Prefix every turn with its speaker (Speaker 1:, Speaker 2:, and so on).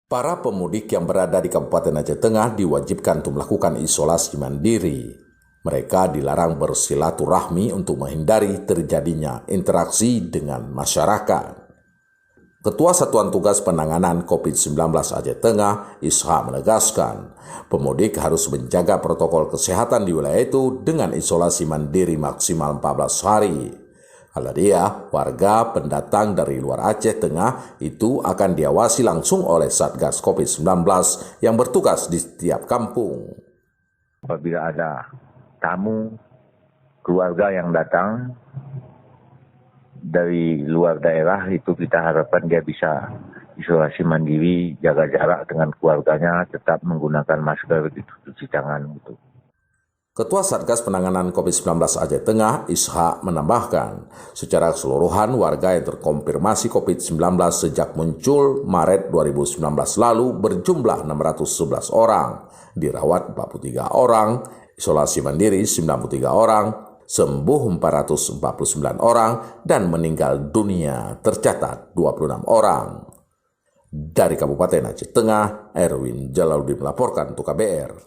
Speaker 1: Para pemudik yang berada di Kabupaten Aceh Tengah diwajibkan untuk melakukan isolasi mandiri. Mereka dilarang bersilaturahmi untuk menghindari terjadinya interaksi dengan masyarakat. Ketua Satuan Tugas Penanganan COVID-19 Aceh Tengah, Ishak, menegaskan, pemudik harus menjaga protokol kesehatan di wilayah itu dengan isolasi mandiri maksimal 14 hari. Dia, warga pendatang dari luar Aceh Tengah itu akan diawasi langsung oleh Satgas COVID-19 yang bertugas di setiap kampung.
Speaker 2: Apabila ada tamu, keluarga yang datang dari luar daerah, itu kita harapkan dia bisa isolasi mandiri, jaga jarak dengan keluarganya, tetap menggunakan masker, cuci tangan gitu.
Speaker 1: Ketua Satgas Penanganan COVID-19 Aceh Tengah, Ishak, menambahkan, secara keseluruhan warga yang terkonfirmasi COVID-19 sejak muncul Maret 2019 lalu berjumlah 611 orang, dirawat 43 orang, isolasi mandiri 93 orang, sembuh 449 orang, dan meninggal dunia tercatat 26 orang. Dari Kabupaten Aceh Tengah, Erwin Jalaluddin melaporkan untuk KBR.